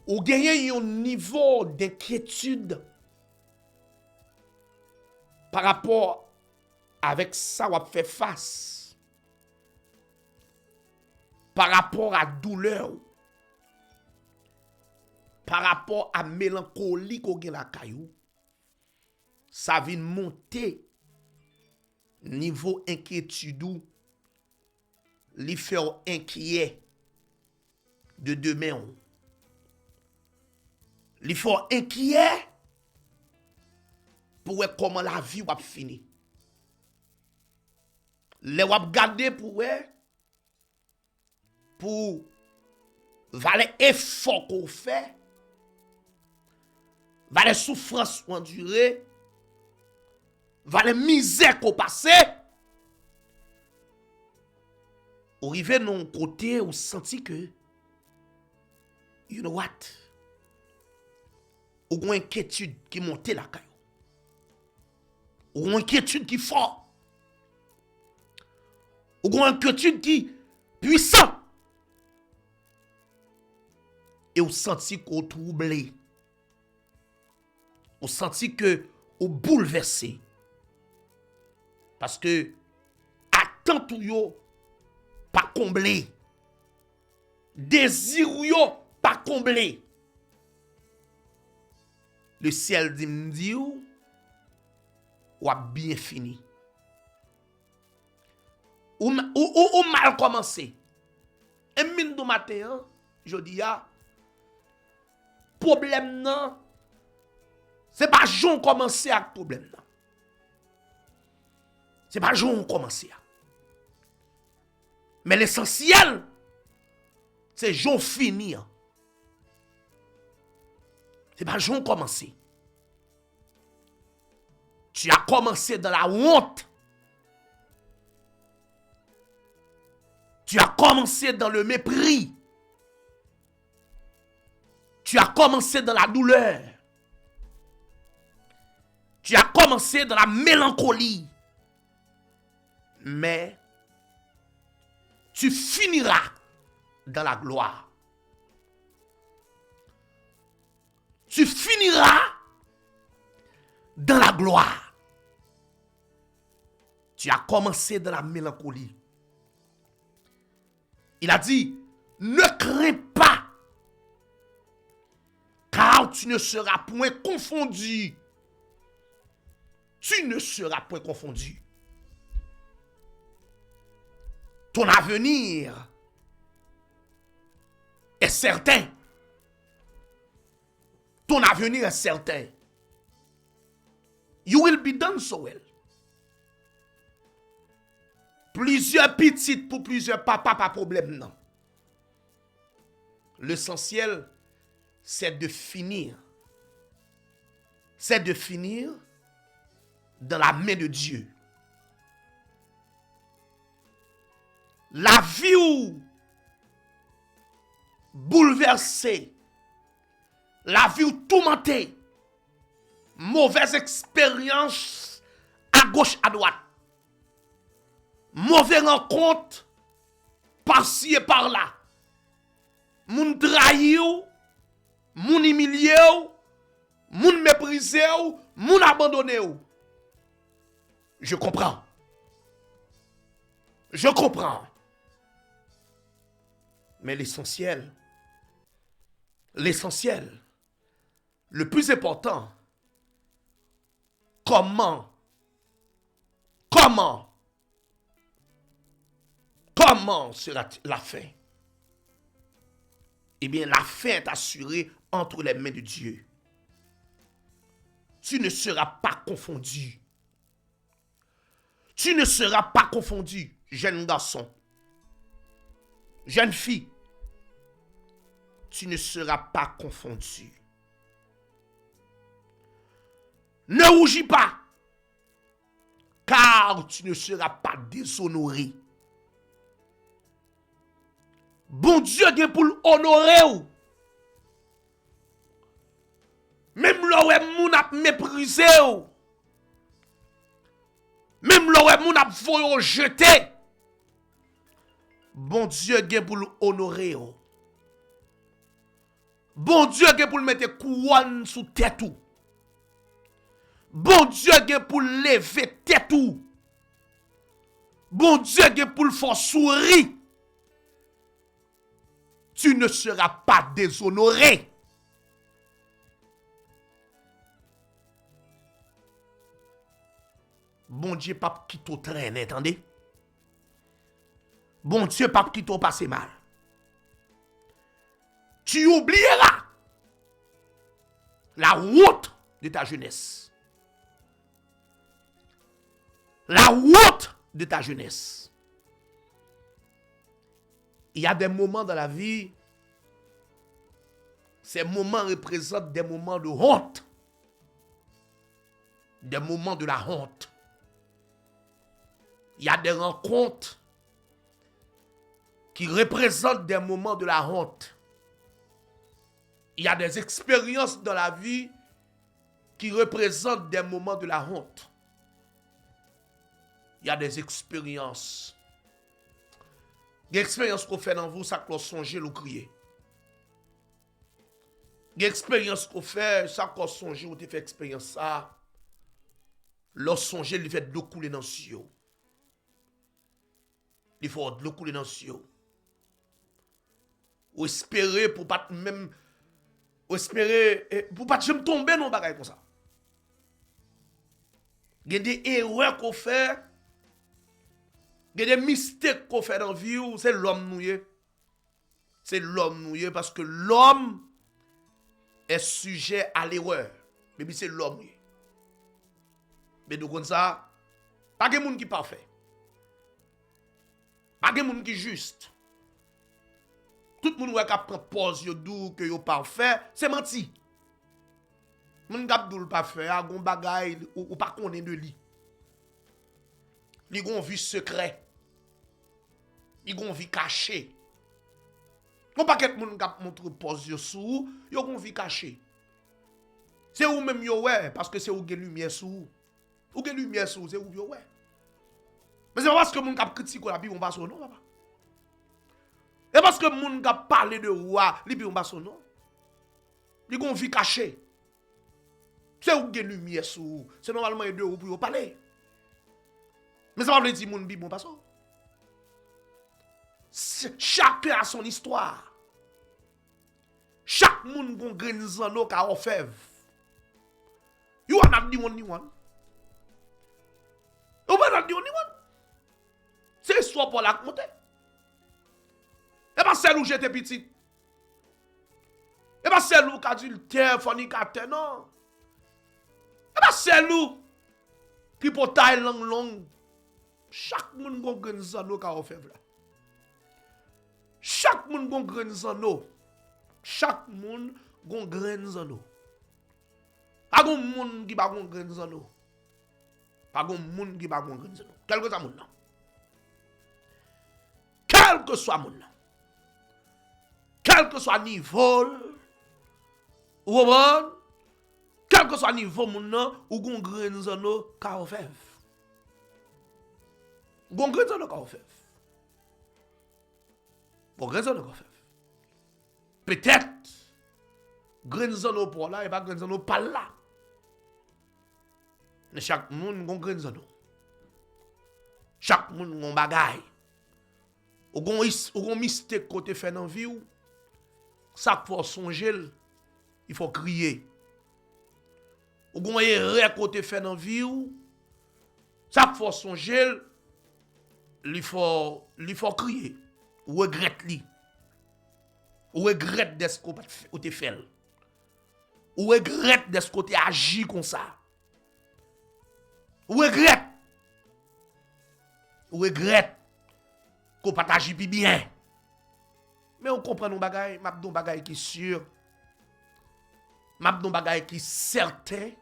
ou gagner un niveau d'inquiétude par rapport avec ça ou fait face. Par rapport à douleur. Par rapport à mélancolie qu'on a la caillou. Ça vient monter niveau inquiétude ou li faire inquiet de demain. Li faut inquiet pour voir comment la vie va finir. Les wap garder pour valer effort qu'on fait, valer souffrance qu'on enduré, valer misère qu'on passé. Ou rive non côté ou senti que you know what? Ou une inquiétude qui monte la caillou. Ou une inquiétude qui fort. Ou une inquiétude qui puissant. Et ou senti qu'on troublé. Ou senti que ou bouleversé. Parce que attente ou yo pas comblé. Désir ou yo pas comblé. Le ciel dit ou a bien fini. Ou mal commencé. Et mine do matin, je dis problème non, c'est pas jon commencer avec problème non. C'est pas jon commencer. Mais l'essentiel c'est jon finir. C'est pas jon commencer. Tu as commencé dans la honte. Tu as commencé dans le mépris. Tu as commencé dans la douleur. Tu as commencé dans la mélancolie. Mais tu finiras dans la gloire. Tu finiras dans la gloire. Tu as commencé dans la mélancolie. Il a dit, ne crains pas, car tu ne seras point confondu. Tu ne seras point confondu. Ton avenir est certain. Ton avenir est certain. You will be done so well. Plusieurs petites pour plusieurs papas, pas problème, non. L'essentiel, c'est de finir. C'est de finir dans la main de Dieu. La vie ou bouleversée, la vie ou tourmentée, mauvaise expérience à gauche, à droite. Mauvais rencontre par-ci et par-là. Moun trahi ou, moun humilié ou, moun méprisé ou, moun abandonné ou. Je comprends. Je comprends. Mais l'essentiel, le plus important, comment sera la fin? Eh bien, la fin est assurée entre les mains de Dieu. Tu ne seras pas confondu. Tu ne seras pas confondu, jeune garçon, jeune fille. Tu ne seras pas confondu. Ne rougis pas, car tu ne seras pas déshonoré. Bon Dieu vient pour l'honorer ou. Même là moun ap méprisé ou. Même là moun ap voyo jeté. Bon Dieu vient pour l'honorer ou. Bon Dieu gen pour mettre couronne sous tête ou. Bon Dieu gen pour lever tête ou. Bon Dieu gen pour le faire sourire. Tu ne seras pas déshonoré. Bon Dieu pas qui te traîne, entendez? Bon Dieu pas qui te passe mal. Tu oublieras la route de ta jeunesse. La route de ta jeunesse. Il y a des moments dans la vie, ces moments représentent des moments de honte. Des moments de la honte. Il y a des rencontres qui représentent des moments de la honte. Il y a des expériences dans la vie qui représentent des moments de la honte. Il y a des expériences. Des expériences qu'on fait dans vous, ça qu'on songe, le crier. Des expériences qu'on fait, ça qu'on songe, ou te fait expérience ça. Leur songe, il fait de l'eau couler dans le ciel. Il faut de l'eau couler dans le ciel. Ou espérer pour pas même. Ou espérer pour pas jamais tomber dans un bagage comme ça. Il y a des erreurs qu'on fait. Il y a des mystères qu'on fait dans la vie. C'est l'homme noué. C'est l'homme noué parce que l'homme est sujet à l'erreur. Mais c'est l'homme noué. Mais donc comme ça, pas de monde qui est parfait. Pas de monde qui est juste. Tout le monde qui prend pause, yo dou que yo parfait, c'est menti. Moun k'ap dou parfait, a gon bagay ou pas connaît de li. Li gon vie secret. Li gon vie cachée. Gon paquet moun k'ap montre pause yo sou, yo gon vie cachée. C'est ou même yo ouais parce que c'est ou gen lumière sou. Ou gen lumière sou, c'est ou yo ouais. Mais c'est pas parce que moun k'ap critique la Bible on pas son non papa. Et parce que moun k'ap parler de roi, li Bible on pas son non. Li gon vie cachée. C'est où gen lumière sou. C'est normalement de ou pour parler. Mais ça va veut dire moun Bible on pas son. Chacun a son histoire. Chaque moun gon grenizan lo ka ofev. You are not the only one. You are not the only one. C'est soit pour la monter. Et pas celle où j'étais petit. Et pas celle où adultère, fornicateur, non. Et pas celle où qui peut taille long. Chaque moun gon grenizan lo ka ofev là. Chaque moun gon grenizan lo. Chaque moun gon grenizan lo. Pas gon moun qui ba gon grenizan lo. Pas gon moun qui ba gon grenizan lo. Quel que soit moun nan. Quel que soit moun nan. Quel que soit niveau ou bon, quel que soit niveau moun nan ou gon grenizan lo ka ofev. Gon grenizan lo ka ofev. Bon grenizan lo ka ofev. Peut-être grenizan lo pour là et pas grenizan lo pas là. Mais chaque moun gon grenizan lo. Chaque moun gon bagay. Ou gon mystère côté fait dans vie ou ça faut songer, il faut crier. Ou gon erreur côté fait dans vie ou ça faut songer, il faut crier. Ou regrette li. Ou regrette de ce qu'on te fait. Ou regrette de ce qu'on te agi comme ça. Ou regrette. Ou regrette qu'on pas agi bien. Mais on comprend nos bagailles, m'a don bagaille qui sûr. M'a don bagaille qui certain.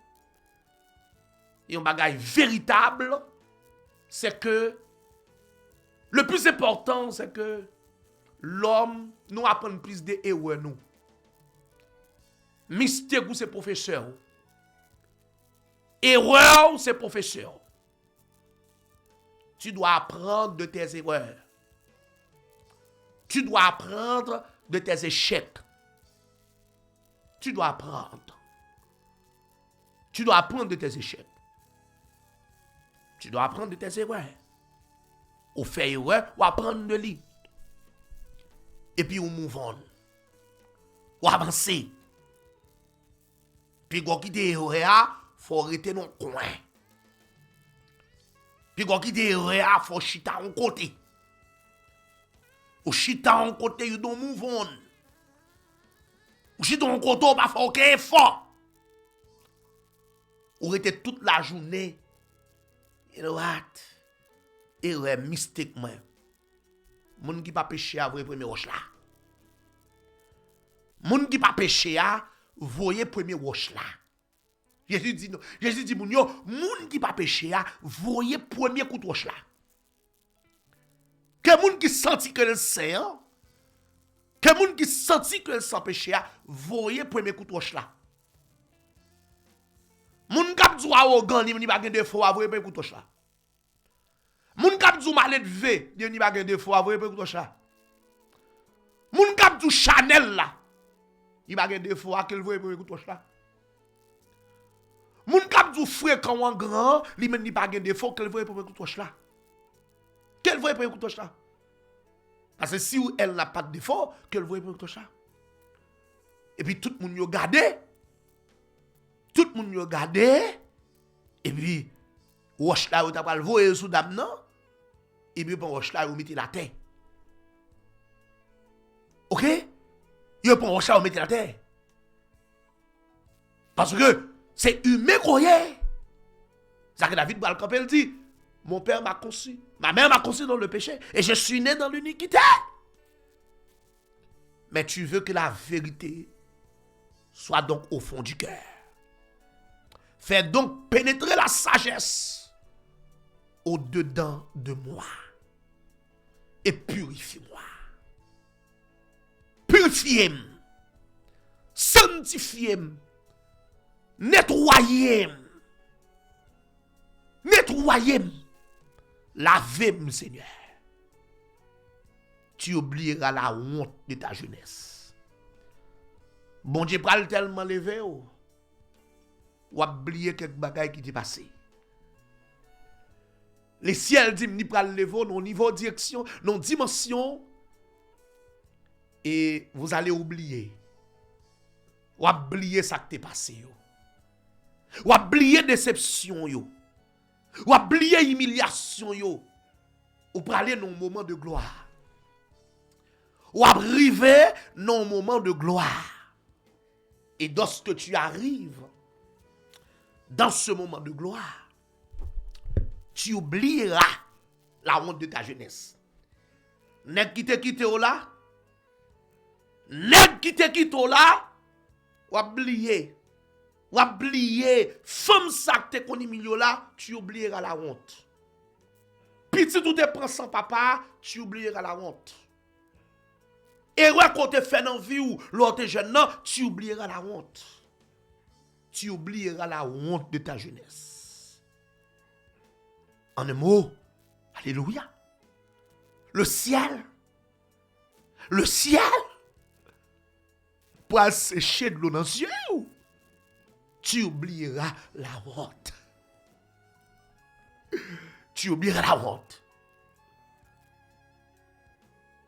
Et un bagaille véritable, c'est que le plus important c'est que l'homme nous apprend plus de erreurs nous. Mystère ou c'est professeur. Erreur c'est professeur. Tu dois apprendre de tes erreurs. Tu dois apprendre de tes échecs. tu dois apprendre. Tu dois apprendre de tes échecs. Tu dois apprendre de tes erreurs. Ou faire erreur, ou apprendre de lui. Et puis, ou move on. Ou avancer. Puis, quand il erreur, faut arrêter dans le coin. Puis, quand il erreur, faut chita en côté. Ou chita en côté, you don't move on. Ou chita en côté, ou pas faire aucun effort. Ou rester toute la journée. You know what? Erreur, mistake, moi. Moun qui pas péché à voyer premier roche là. Moun qui pas péché à voyer premier roche là. Jésus dit non. Jésus dit moun yo, moun qui pas péché à voyer premier coup de roche là. Que moun qui senti que le Seigneur, que moun qui senti que le sans péché à voyer premier coup de roche là. Moun kap dou arrogant ni ba gen défaut à voyer premier coup de roche là. Moun kap dou malet ve, ni ba gen défaut à voyer premier coup de roche là. Moun kap dou Chanel là, il ba gen défaut à quel voyer premier coup de roche là. Moun kap dou fréquent en grand, li men ni pa gen défaut qu'elle voye premier coup de roche là. Qu'elle voye premier coup de roche là. Parce que si elle n'a pas de défaut, qu'elle voye premier coup de roche là. Et puis tout le monde yo gade. Tout le monde yo gade. Et puis roche là ou t'a pas le voyer sous dame non. Et puis pour roche là ou mettez la terre. OK? Yo pour roche là ou mettez la terre. Parce que c'est humain qu'on est. Ça que David Balcampel dit, mon père m'a conçu, ma mère m'a conçu dans le péché, et je suis né dans l'iniquité. Mais tu veux que la vérité soit donc au fond du cœur. Fais donc pénétrer la sagesse au-dedans de moi. Et purifie-moi. Purifiez-moi. Sanctifiez-moi. Nettoyez-moi. Nettoyez-moi. Lavez-moi, Seigneur. Tu oublieras la honte de ta jeunesse. Bon Dieu pral tellement levé ou oublier quelques bagailles qui t'est passé. Les ciels dit ni pral lever non niveau direction, non dimension et vous allez oublier. Oublier ça qui t'est passé yo. Oublier déception yo. Oublier humiliation yo. Ou praler dans un moment de gloire. Ou arriver dans un moment de gloire. Et lorsque tu arrives dans ce moment de gloire, tu oublieras la honte de ta jeunesse. Nèg qui te quitté là, nèg qui te quitté là, oublier femme ça que te koni milieu là, tu oublieras la honte. Petit tout te prend sans papa, tu oublieras la honte. Erreur qu'on te fait dans vie ou l'autre jeune non, tu oublieras la honte. Tu oublieras la honte de ta jeunesse. En un mot, alléluia. Le ciel pour sécher de l'eau dans les yeux, tu oublieras la honte. Tu oublieras la honte.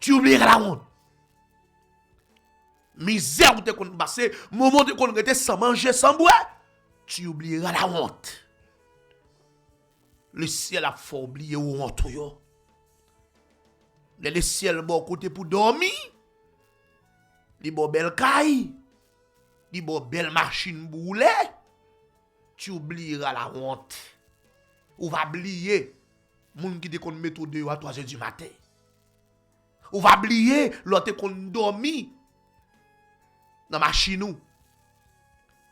Tu oublieras la honte. Misère où tu es passé, moment où tu es sans manger, sans boire, tu oublieras la honte. Le ciel a fait oublier où honte. Le ciel bon côté pour dormir. Li bon belle caille. Li bon belle machine boulée. Tu oublieras la honte. Ou va oublier moun qui te kon mettre dehors à 3h du matin. Ou va oublier l'autre kon dormi dans machine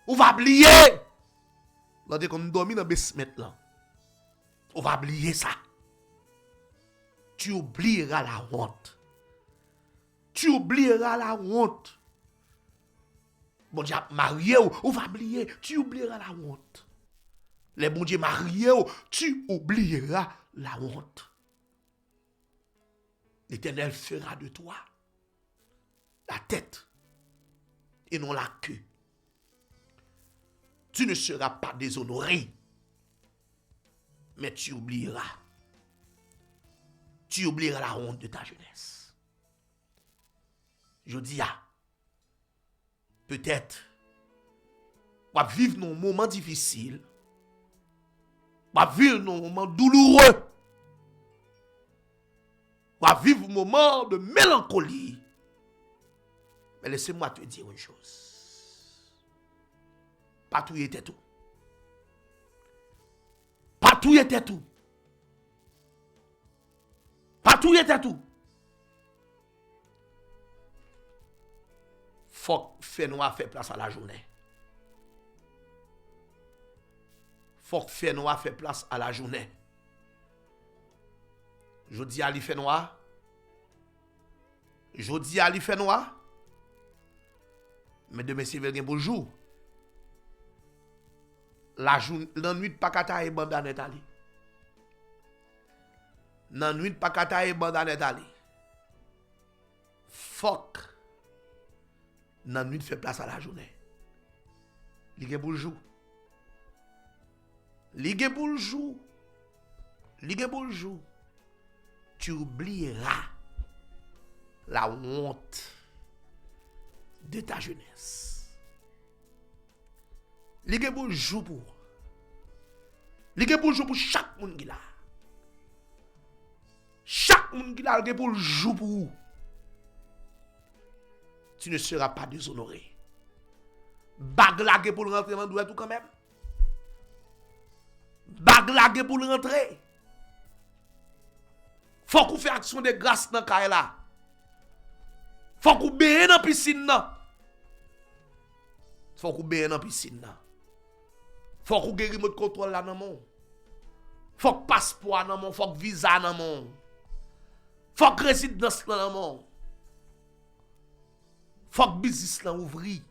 ou va oublier l'autre kon dormi dans basement là. Ou va oublier ça. Tu oublieras la honte. Tu oublieras la honte. Bon Dieu marié ou va oublier, tu oublieras la honte. Les bon Dieu marié tu oublieras la honte. L'Éternel fera de toi la tête et non la queue tu ne seras pas déshonoré, mais tu oublieras. Tu oublieras la honte de ta jeunesse. Je dis, peut-être, on va vivre nos moments difficiles, on va vivre nos moments douloureux, on va vivre un moment de mélancolie. Mais laissez-moi te dire une chose. Pas tout était tout. Pas tout était tout. Pas tout était tout. Faut que fait noir fait place à la journée. Faut que fait noir fait place à la journée. Je dis à lui fait noir. Je dis à lui fait noir. Mais demain c'est un beau jour. La nuit pas kata e bandanet ali. Nan nuit pas kata e bandanet ali. Fuck. Nan nuit fait place à la journée. Ligue pour le jour. Ligue pour le jour. Ligue pour le jour. Tu oublieras la honte de ta jeunesse. Ligue pour le jour pour. Ligue pour le jour pour chaque monde qui là. Chaque monde qui là, ligue pour le jour pour. Tu ne seras pas déshonoré. Baglague pour le rentrer dans le tout quand même. Baglague pour le rentrer. Faut qu'on fasse action de grâce dans le là. Faut qu'on baigner dans la piscine. Faut qu'on baigner dans la piscine. Faut qu'on ait remote contrôle là dans mon. Faut que passeport dans mon, faut que visa dans mon. Faut que résidence dans mon. Faut que business là ouvri.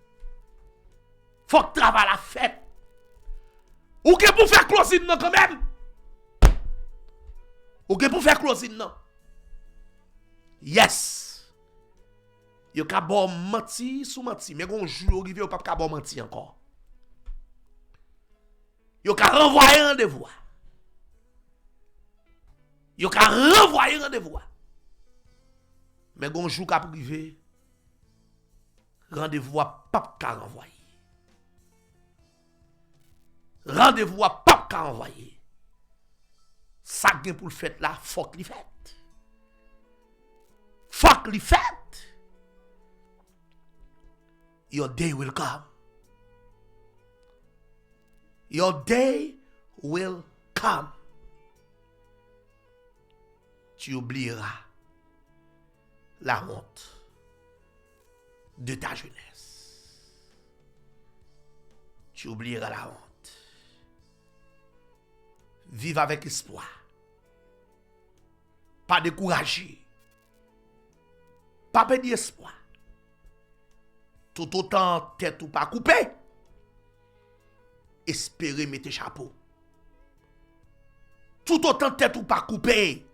Faut que travail la fête. Ou que pour faire closing non quand même. Ou que pour faire closing non. Yes. Yo ka bon menti sous menti, mais gon jour arrivé ou pas ka bon menti encore. Yo ka renvoyer rendez-vous. Yo ka renvoyer rendez-vous. Mais gon jour ka privé. Rendez-vous à pas ka renvoyer. Rendez-vous à pas ka renvoyer. Ça gen pour le fait là, faut que li fait. Faut que li fait. Your day will come. Your day will come. Tu oublieras la honte de ta jeunesse. Tu oublieras la honte. Vive avec espoir. Pas découragé. Pas perdre espoir. Tout autant tête ou pas coupé. Espérez mettre chapeau. Tout autant tête ou pas coupé.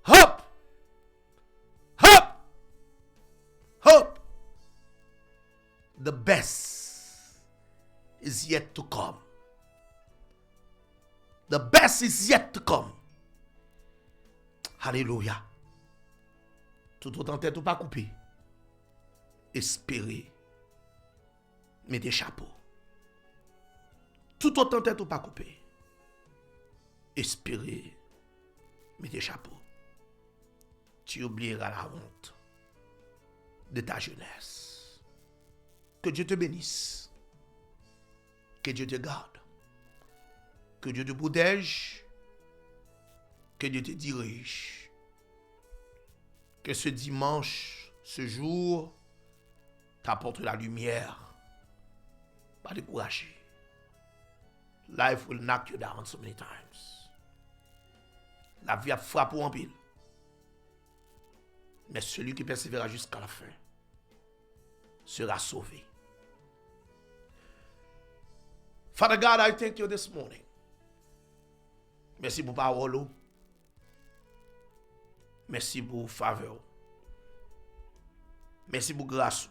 Hop! Hop! Hop! The best is yet to come. The best is yet to come. Alléluia. Tout autant tête ou pas coupé. Espérez. Mettez chapeau. Tout autant tête ou pas coupé. Espérez. Mettez chapeau. Tu oublieras la honte de ta jeunesse. Que Dieu te bénisse. Que Dieu te garde. Que Dieu te protège. Que Dieu te dirige. Que ce dimanche, ce jour, t'apporte la lumière. Pas décourager. Life will knock you down so many times. La vie a frappé en pile. Mais celui qui persévérera jusqu'à la fin sera sauvé. Father God, I thank you this morning. Merci pour parole. Merci pour faveur. Merci pour grâce.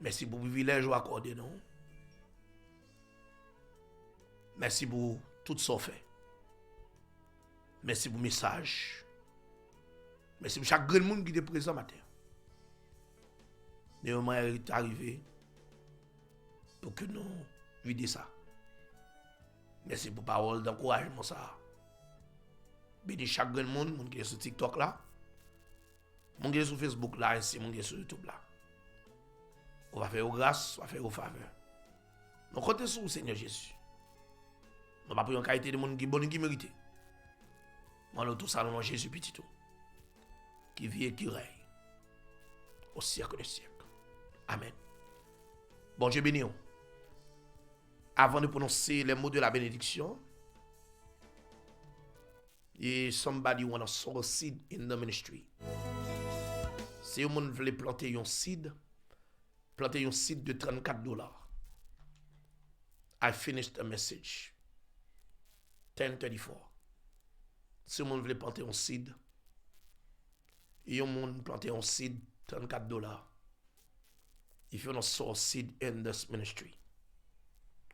Merci pour le privilège ou accordé non. Merci pour tout ce fait. Merci pour le message. Merci pour chaque grand monde qui est présent matin. Le moment est arrivé pour que nous vidions ça. Merci pour parole d'encouragement ça. Béni chaque grand monde qui est sur TikTok là, monde qui est sur Facebook là, ainsi monde qui est sur YouTube là. On va faire grâce, on va faire faveur. Nous comptons sur le Seigneur Jésus. Nous va prendre une qualité de monde qui est bon et qui mérite. Nous tout ça dans Jésus petit tout. Qui vit et qui règne au siècle des siècles. Amen. Bon Dieu béni. Avant de prononcer les mots de la bénédiction, somebody wanna sow a seed in the ministry. Si vous voulez planter un seed de $34. I finished a message. 10:34. Si vous voulez planter un seed, planter un seed $34. If you want to sow a seed in this ministry,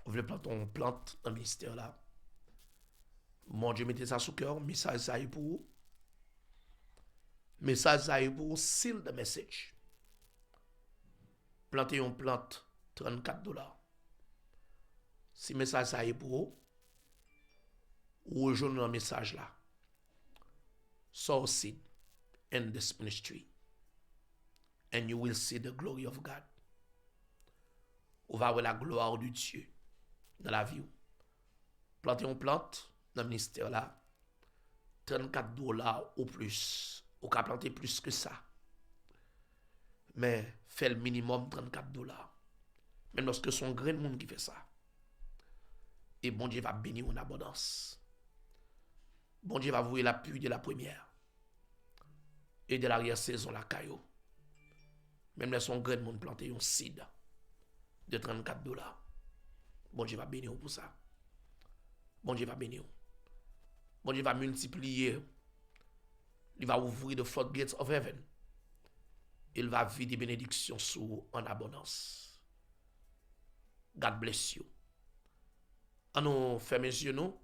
vous voulez planter une plante dans le ministère là. Mon Dieu, mettez ça sous cœur. Message ça est pour vous. Message ça est pour vous. Seal the message. Planter une plante $34. Si message ça est pour vous, ou rejoignez un message là. Sow a seed in this ministry. And you will see the glory of God. Vous va voir la gloire de Dieu dans la vie. Planter une plante dans le ministère là, $34 ou plus. Ou qu'à planter plus que ça. Mais fait le minimum $34. Même lorsque son grand monde qui fait ça. Et bon Dieu va bénir en abondance. Bon Dieu va vous la pluie de la première. Et de l'arrière-saison la caillou. Même là, son grand monde planté un seed de $34. Bon Dieu va bénir pour ça. Bon Dieu va bénir. Bon Dieu va multiplier. Il va ouvrir the floodgates of heaven. Il va vider bénédictions sous en abondance. God bless you. On nous ferme les yeux nous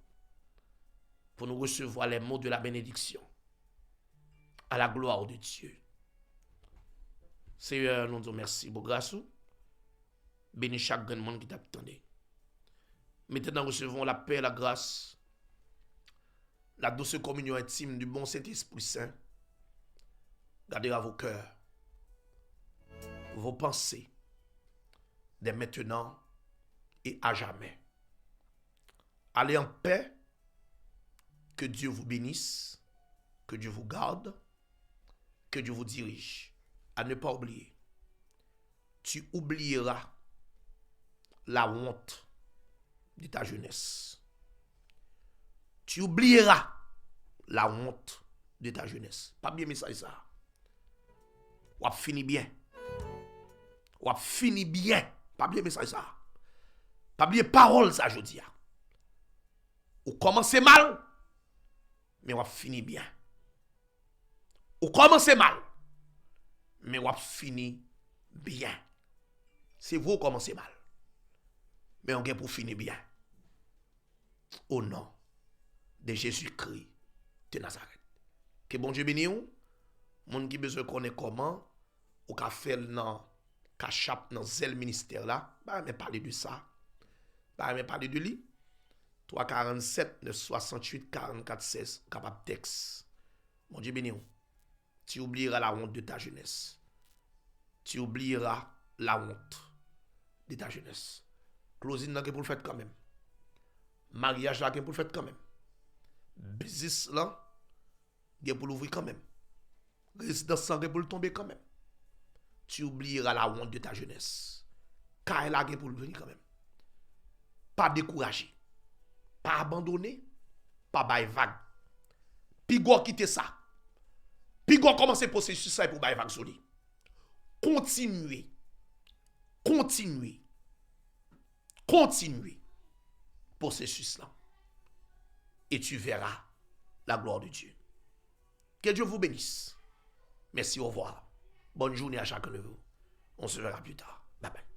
pour nous recevoir les mots de la bénédiction. À la gloire de Dieu. Seigneur, nous disons merci pour grâce. Bénis chaque grand monde qui t'attendait. Maintenant, recevons la paix, la grâce, la douce communion intime du bon Saint-Esprit Saint. Gardez à vos cœurs, vos pensées, dès maintenant et à jamais. Allez en paix. Que Dieu vous bénisse, que Dieu vous garde, que Dieu vous dirige. À ne pas oublier, tu oublieras la honte de ta jeunesse. Tu oublieras la honte de ta jeunesse. Pas bien message ça. Ou fini bien. Ou fini bien. Pas bien message ça. Pas bien parole ça je dis. Ou commencez mal, mais ou fini bien. Ou commencez mal, mais ou fini bien. C'est vous commencez mal. Mais on gagne pour finir bien. Au nom de Jésus-Christ de Nazareth. Que bon Dieu bénisse vous. Moun qui besoin connaître comment ou ka faire dans cachap dans zel ministère là, bah mais parler de ça. Bah mais parler de lui. 347 968 44 16 capable texte. Mon Dieu béni. Tu oublieras la honte de ta jeunesse. Tu oublieras la honte de ta jeunesse. Closing là que pour le faire quand même. Mariage là que pour le faire quand même. Business là que pour l'ouvrir quand même. Résidence là que pour le tomber quand même. Tu oublieras la honte de ta jeunesse. Car là que pour le venir quand même. Pas décourager. Pas abandonner, pas bailler vague. Puis go quitter ça. Puis go commencer processus ça pour bailler vague sur lui. Continuez. Continuez. Continuez processus là. Et tu verras la gloire de Dieu. Que Dieu vous bénisse. Merci, au revoir. Bonne journée à chacun de vous. On se verra plus tard. Bye bye.